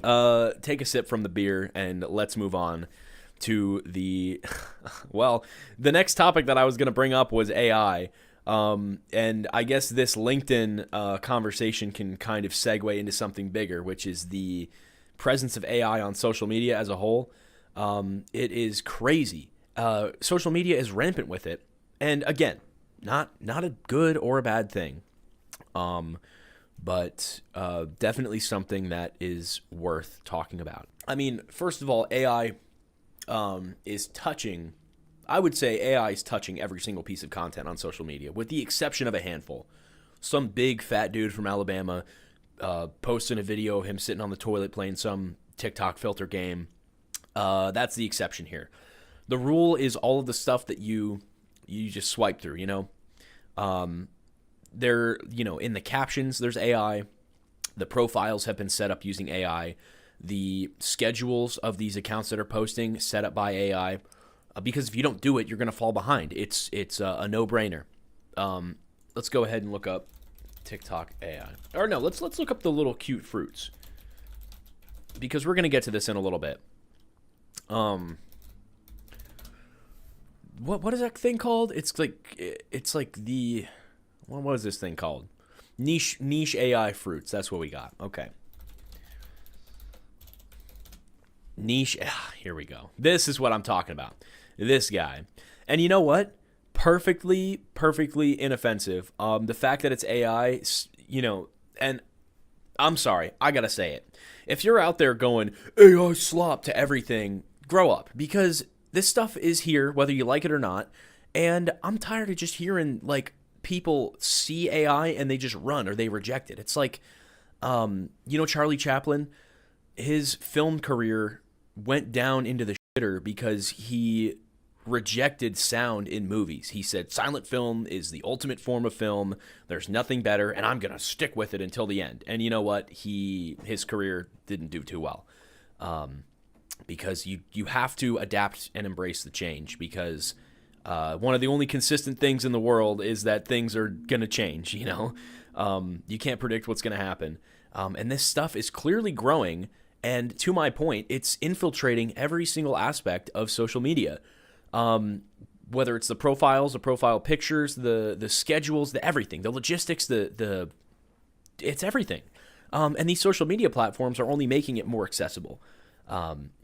take a sip from the beer and let's move on to the well, the next topic that I was going to bring up was AI. And I guess this LinkedIn conversation can kind of segue into something bigger, which is the presence of AI on social media as a whole. It is crazy. Social media is rampant with it, and again, not a good or a bad thing. But definitely something that is worth talking about. I mean, first of all, AI is touching, I would say AI is touching every single piece of content on social media, with the exception of a handful. Some big fat dude from Alabama posting a video of him sitting on the toilet playing some TikTok filter game. That's the exception here. The rule is all of the stuff that you just swipe through, There, in the captions, there's AI. The profiles have been set up using AI. The schedules of these accounts that are posting set up by AI. Because if you don't do it, you're going to fall behind. It's a no-brainer. Let's go ahead and look up TikTok AI. Or no, let's look up the little cute fruits. Because we're going to get to this in a little bit. What is that thing called? It's like the... What is this thing called? Niche AI fruits. That's what we got. Okay. Niche. Here we go. This is what I'm talking about. This guy. And you know what? Perfectly inoffensive. The fact that it's AI, and I'm sorry, I gotta say it. If you're out there going, AI slop to everything, grow up. Because this stuff is here, whether you like it or not. And I'm tired of just hearing, people see AI and they just run or they reject it. It's like, Charlie Chaplin, his film career went down into the shitter because he rejected sound in movies. He said, silent film is the ultimate form of film. There's nothing better, and I'm going to stick with it until the end. And you know what? His career didn't do too well. Because you have to adapt and embrace the change, because one of the only consistent things in the world is that things are going to change, You can't predict what's going to happen. And this stuff is clearly growing, and to my point, it's infiltrating every single aspect of social media. Whether it's the profiles, the profile pictures, the schedules, the everything, the logistics, it's everything. And these social media platforms are only making it more accessible.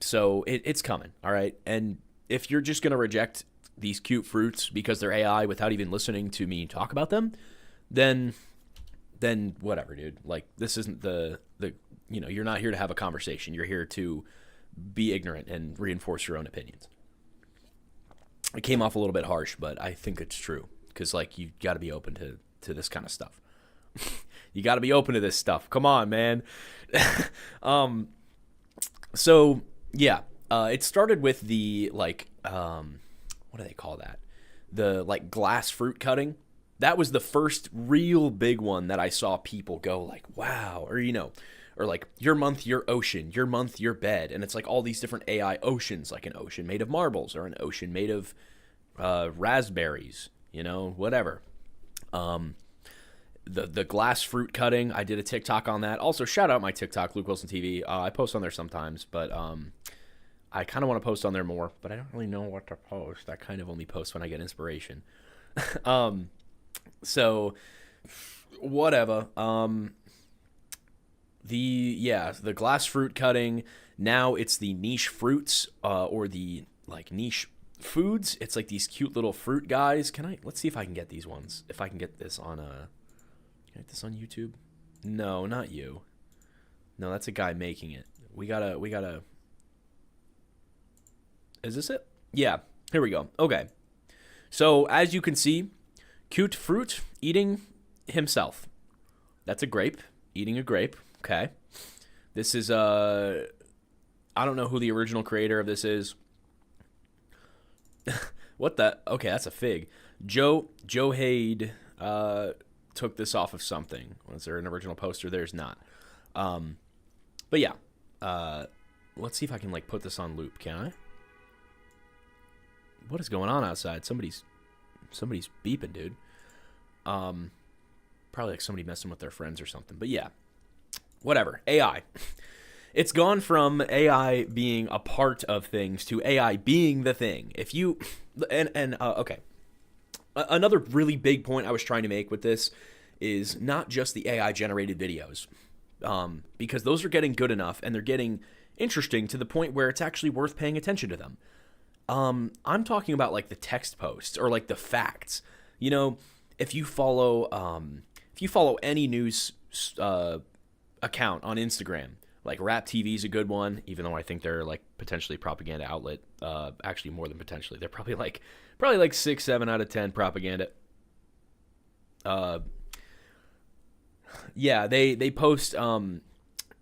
So it's coming, all right? And if you're just going to reject these cute fruits because they're AI without even listening to me talk about them, then whatever, dude. This isn't you're not here to have a conversation. You're here to be ignorant and reinforce your own opinions. It came off a little bit harsh, but I think it's true, because you got to be open to this kind of stuff. You got to be open to this stuff. Come on, man. So yeah, it started with the what do they call that? The glass fruit cutting. That was the first real big one that I saw people go wow, or or your month, your ocean, your month, your bed. And it's all these different AI oceans, like an ocean made of marbles or an ocean made of raspberries, whatever. The glass fruit cutting, I did a TikTok on that. Also, shout out my TikTok, Luke Wilson TV. I post on there sometimes, but I kind of want to post on there more, but I don't really know what to post. I kind of only post when I get inspiration. So whatever. The glass fruit cutting. Now it's the niche fruits, or the niche foods. It's these cute little fruit guys. Let's see if I can get these ones. If I can get this on can I get this on YouTube? No, not you. No, that's a guy making it. We gotta. Is this it? Yeah, here we go. Okay. So as you can see, cute fruit eating himself. That's a grape. Eating a grape. Okay. This is I don't know who the original creator of this is. What the? Okay, that's a fig. Joe Hade took this off of something. Was there an original poster? There's not. But yeah. Let's see if I can put this on loop. Can I? What is going on outside? Somebody's beeping, dude. Probably somebody messing with their friends or something. But yeah. Whatever. AI. It's gone from AI being a part of things to AI being the thing. If you and okay, another really big point I was trying to make with this is not just the AI generated videos, because those are getting good enough and they're getting interesting to the point where it's actually worth paying attention to them. I'm talking about like the text posts or like the facts. You know, if you follow any news account on Instagram, like Rap TV is a good one, even though I think they're like potentially propaganda outlet. Actually, more than potentially, they're probably like 6, 7 out of 10 propaganda. Yeah, they post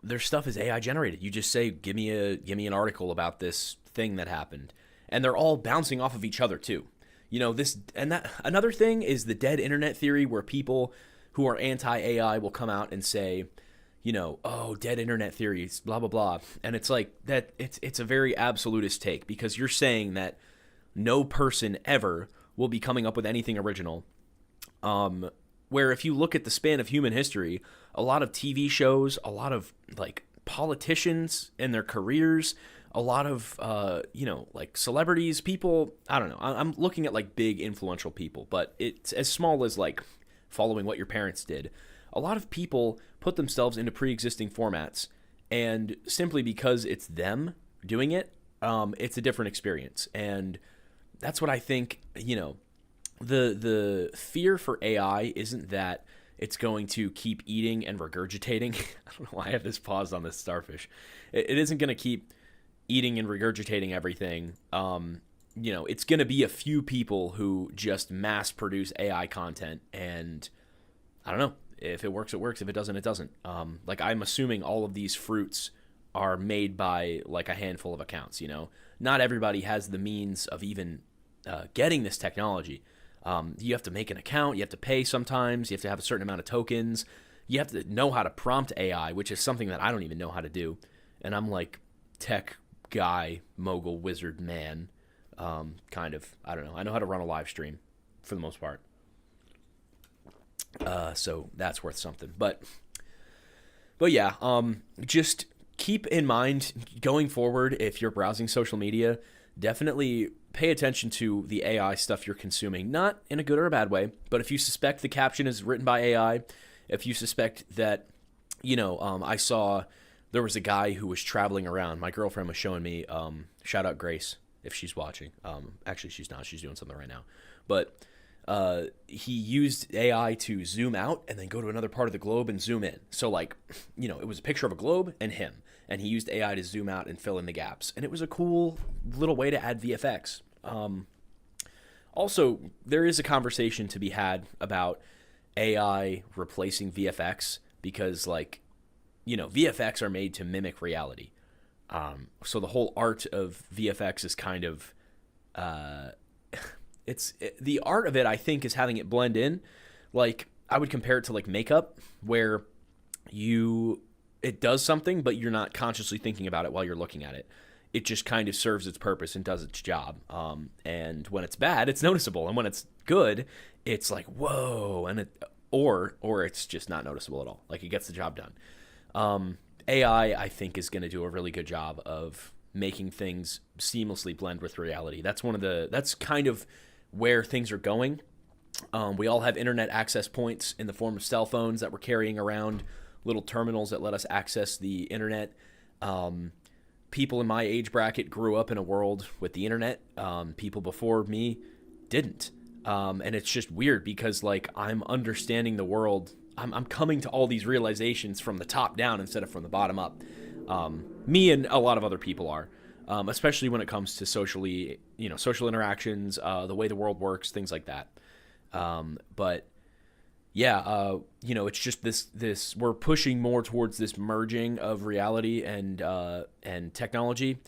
their stuff is AI generated. You just say, give me an article about this thing that happened, and they're all bouncing off of each other too. You know, this and that. Another thing is the dead internet theory, where people who are anti-AI will come out and say, you know, oh, dead internet theories, blah blah blah, and it's like that. It's a very absolutist take, because you're saying that no person ever will be coming up with anything original. Where if you look at the span of human history, a lot of TV shows, a lot of like politicians and their careers, a lot of like celebrities, people, I don't know. I'm looking at like big influential people, but it's as small as like following what your parents did. A lot of people put themselves into pre-existing formats, and simply because it's them doing it, it's a different experience. And that's what I think, you know, the fear for AI isn't that it's going to keep eating and regurgitating. I don't know why I have this pause on this starfish. It isn't going to keep eating and regurgitating everything. You know, it's going to be a few people who just mass produce AI content, and I don't know. If it works, it works. If it doesn't, it doesn't. Like, I'm assuming all of these fruits are made by like a handful of accounts. You know, not everybody has the means of even getting this technology. You have to make an account. You have to pay sometimes. You have to have a certain amount of tokens. You have to know how to prompt AI, which is something that I don't even know how to do. And I'm like tech guy, mogul, wizard, man, kind of. I don't know. I know how to run a live stream for the most part. So that's worth something. But yeah, just keep in mind going forward, if you're browsing social media, definitely pay attention to the AI stuff you're consuming, not in a good or a bad way, but if you suspect the caption is written by AI, if you suspect that, you know, I saw there was a guy who was traveling around. My girlfriend was showing me, shout out Grace if she's watching. Actually, she's not. She's doing something right now. But he used AI to zoom out and then go to another part of the globe and zoom in. So, like, you know, it was a picture of a globe and him. And he used AI to zoom out and fill in the gaps. And it was a cool little way to add VFX. Also, there is a conversation to be had about AI replacing VFX because, like, you know, VFX are made to mimic reality. So the whole art of VFX is kind of, the art of it, I think, is having it blend in. Like, I would compare it to like makeup, where it does something, but you're not consciously thinking about it while you're looking at it. It just kind of serves its purpose and does its job. And when it's bad, it's noticeable, and when it's good, it's like whoa, and or it's just not noticeable at all. Like, it gets the job done. AI, I think, is going to do a really good job of making things seamlessly blend with reality. That's kind of where things are going. We all have internet access points in the form of cell phones that we're carrying around, little terminals that let us access the internet. People in my age bracket grew up in a world with the internet. People before me didn't. And it's just weird because, like, I'm understanding the world. I'm coming to all these realizations from the top down instead of from the bottom up. Me and a lot of other people are, especially when it comes to social interactions, the way the world works, things like that. But yeah, it's just this we're pushing more towards this merging of reality and technology.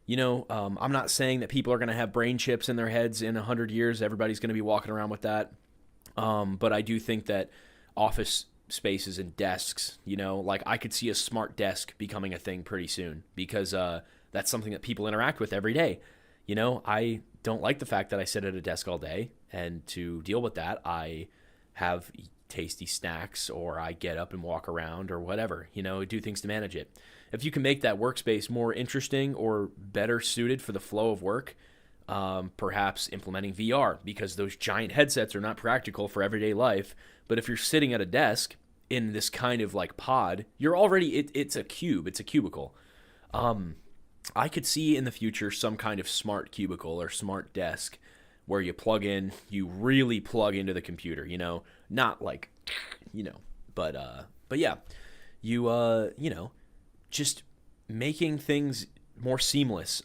I'm not saying that people are going to have brain chips in their heads in 100 years. Everybody's going to be walking around with that. But I do think that office spaces and desks, like, I could see a smart desk becoming a thing pretty soon, because that's something that people interact with every day. I don't like the fact that I sit at a desk all day, and to deal with that, I have tasty snacks, or I get up and walk around, or whatever, do things to manage it. if you can make that workspace more interesting or better suited for the flow of work, perhaps implementing VR, because those giant headsets are not practical for everyday life. But if you're sitting at a desk in this kind of like pod, you're already, it's a cube, it's a cubicle. I could see in the future some kind of smart cubicle or smart desk where you plug in, you really plug into the computer, you know, not like, you know, but yeah, you know, just making things more seamless.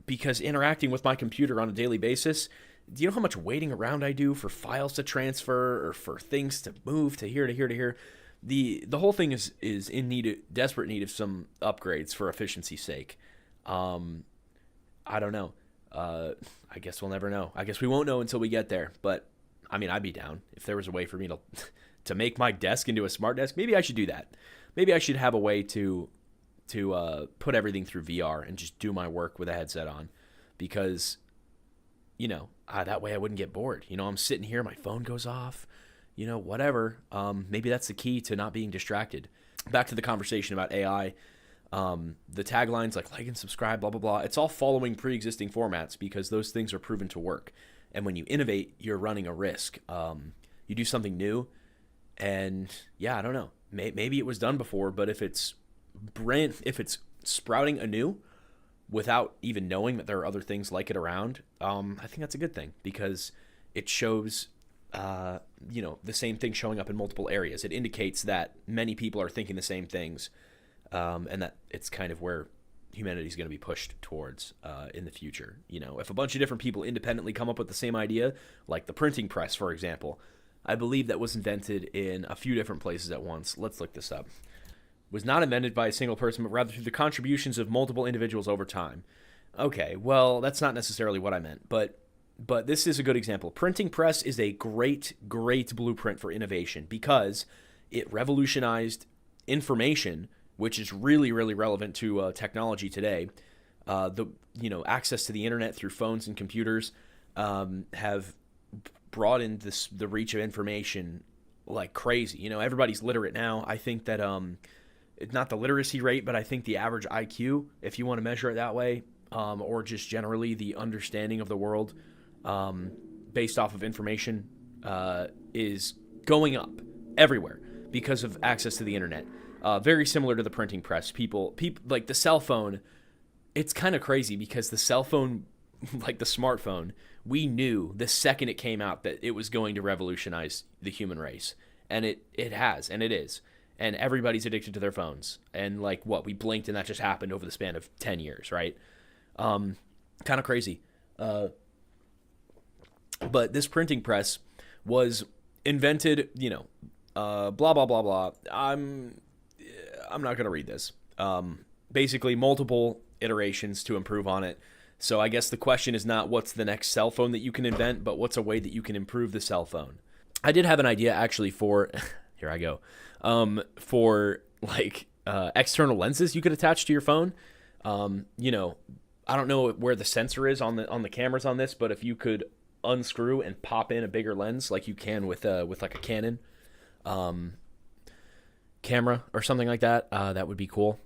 Because interacting with my computer on a daily basis, do you know how much waiting around I do for files to transfer or for things to move to here to here to here? The whole thing is in desperate need of some upgrades for efficiency's sake. I don't know. I guess we'll never know. I guess we won't know until we get there. But I mean, I'd be down if there was a way for me to to make my desk into a smart desk. Maybe I should do that. Maybe I should have a way to put everything through VR and just do my work with a headset on, because, you know, that way I wouldn't get bored. You know, I'm sitting here, my phone goes off, you know, whatever. Maybe that's the key to not being distracted. Back to the conversation about AI. The taglines like and subscribe, blah, blah, blah. It's all following pre-existing formats because those things are proven to work. And when you innovate, you're running a risk. You do something new, and yeah, I don't know. Maybe it was done before, but if it's sprouting anew without even knowing that there are other things like it around, I think that's a good thing, because it shows, you know, the same thing showing up in multiple areas. It indicates that many people are thinking the same things, and that it's kind of where humanity is going to be pushed towards in the future. You know, if a bunch of different people independently come up with the same idea, like the printing press, for example, I believe that was invented in a few different places at once. Let's look this up. Was not invented by a single person, but rather through the contributions of multiple individuals over time. Okay, well, that's not necessarily what I meant, but this is a good example. Printing press is a great blueprint for innovation because it revolutionized information, which is really relevant to technology today. Access to the internet through phones and computers have broadened the reach of information like crazy. You know, everybody's literate now. I think that it's not the literacy rate, but I think the average IQ, if you want to measure it that way, or just generally the understanding of the world based off of information, is going up everywhere because of access to the internet. Very similar to the printing press. People like the cell phone. It's kind of crazy because the cell phone, like the smartphone, we knew the second it came out that it was going to revolutionize the human race. And it has, and it is. And everybody's addicted to their phones. And like we blinked and that just happened over the span of 10 years, right? Kind of crazy. But this printing press was invented, you know, blah, blah, blah, blah. I'm not going to read this. Basically, multiple iterations to improve on it. So I guess the question is not what's the next cell phone that you can invent, but what's a way that you can improve the cell phone. I did have an idea actually for, here I go, for like external lenses you could attach to your phone. You know, I don't know where the sensor is on the cameras on this, but if you could unscrew and pop in a bigger lens like you can with like a Canon camera or something like that, that would be cool.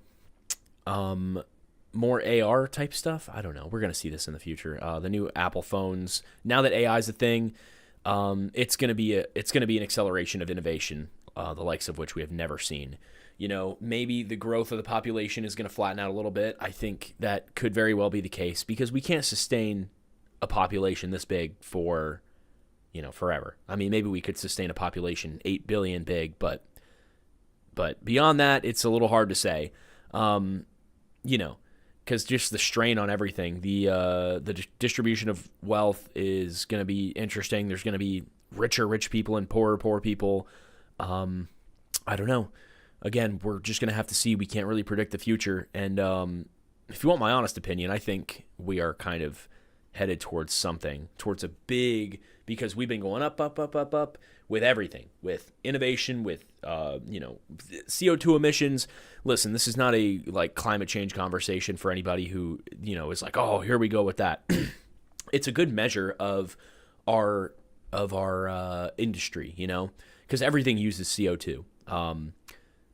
More AR type stuff, I don't know. We're gonna see this in the future. The new Apple phones, now that AI is a thing, it's gonna be an acceleration of innovation, the likes of which we have never seen. You know, maybe the growth of the population is gonna flatten out a little bit. I think that could very well be the case because we can't sustain a population this big for, you know, forever. I mean, maybe we could sustain a population 8 billion big, but beyond that, it's a little hard to say. You know, because just the strain on everything, the distribution of wealth is going to be interesting. There's going to be rich people and poor people. I don't know. Again, we're just going to have to see. We can't really predict the future. And if you want my honest opinion, I think we are kind of headed towards a big, because we've been going up with everything, with innovation, with CO2 emissions. Listen, this is not a like climate change conversation for anybody who, you know, is like, oh, here we go with that. It's a good measure of our industry, you know, because everything uses CO2.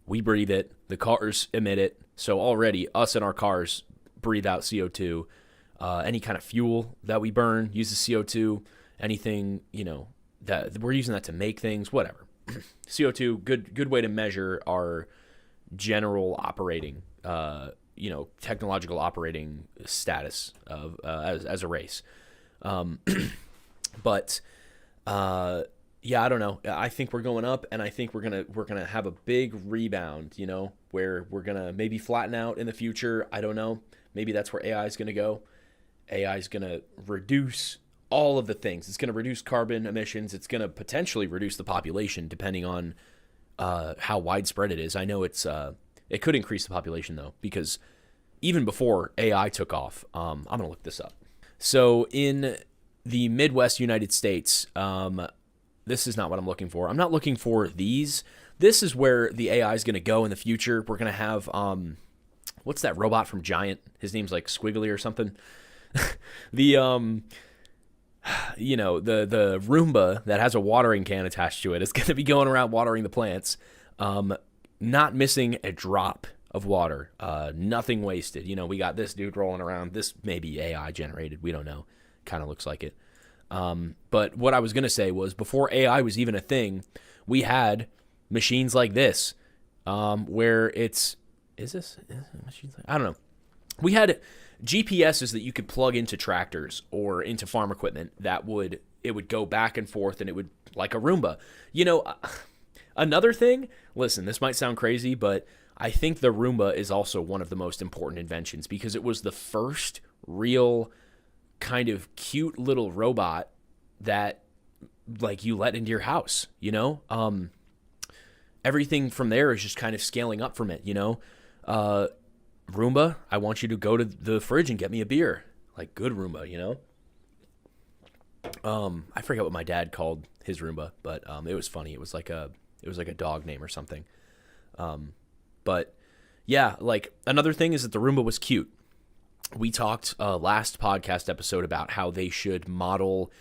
We breathe it. The cars emit it. So already, us in our cars breathe out CO2. Any kind of fuel that we burn uses CO2. Anything, that we're using that to make things, whatever. CO2, good way to measure our general operating, technological operating status of as a race. But yeah, I don't know. I think we're going up, and I think we're gonna have a big rebound. Where we're gonna maybe flatten out in the future. I don't know. Maybe that's where AI is gonna go. AI is gonna reduce all of the things. It's gonna reduce carbon emissions. It's gonna potentially reduce the population, depending on how widespread it is. I know it could increase the population though, because even before AI took off, I'm gonna look this up. So in the Midwest United States, this is not what I'm looking for. I'm not looking for these. This is where the AI is going to go in the future. We're going to have, what's that robot from Giant? His name's like Squiggly or something. The Roomba that has a watering can attached to it is going to be going around watering the plants, not missing a drop of water, nothing wasted. We got this dude rolling around. This may be AI generated. We don't know. Kind of looks like it. But what I was going to say was, before AI was even a thing, we had machines like this, where is this machines like, I don't know. We had GPSs that you could plug into tractors or into farm equipment it would go back and forth, and it would, like a Roomba. Another thing, listen, this might sound crazy, but I think the Roomba is also one of the most important inventions, because it was the first real kind of cute little robot that like you let into your house. Everything from there is just kind of scaling up from it. Roomba, I want you to go to the fridge and get me a beer. Like, good Roomba. I forget what my dad called his Roomba, but it was funny. It was like a dog name or something. But yeah, like, another thing is that the Roomba was cute. We talked last podcast episode about how they should model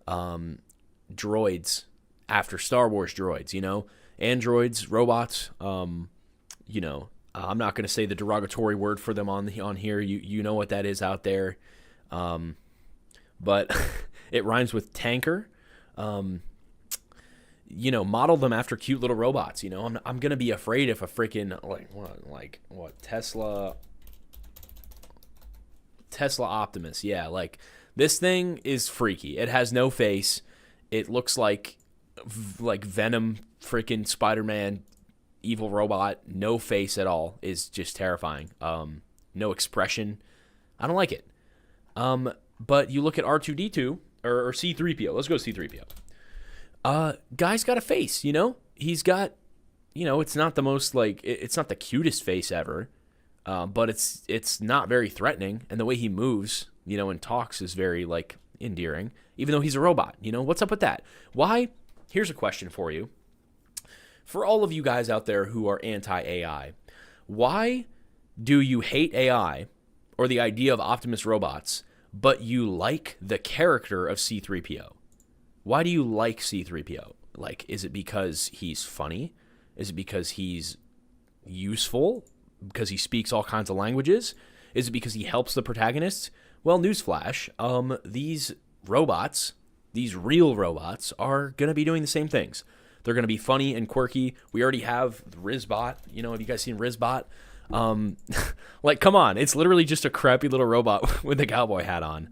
droids after Star Wars droids, androids, robots. I'm not going to say the derogatory word for them on here. You know what that is out there. But it rhymes with tanker. Model them after cute little robots. I'm going to be afraid if a freaking Tesla Optimus, yeah, like, this thing is freaky. It has no face. It looks like Venom, freaking Spider-Man, evil robot. No face at all. Is just terrifying. No expression. I don't like it. But you look at R2-D2 or C-3PO. Let's go C-3PO. Guy's got a face. He's got. It's not the most it's not the cutest face ever. But it's not very threatening, and the way he moves, and talks is very endearing, even though he's a robot. What's up with that? Why? Here's a question for you. For all of you guys out there who are anti-AI, why do you hate AI or the idea of Optimus robots, but you like the character of C-3PO? Why do you like C-3PO? Is it because he's funny? Is it because he's useful? Because he speaks all kinds of languages? Is it because he helps the protagonist? Well, newsflash, these robots, these real robots, are going to be doing the same things. They're going to be funny and quirky. We already have Rizbot. Have you guys seen Rizbot? Come on. It's literally just a crappy little robot with a cowboy hat on.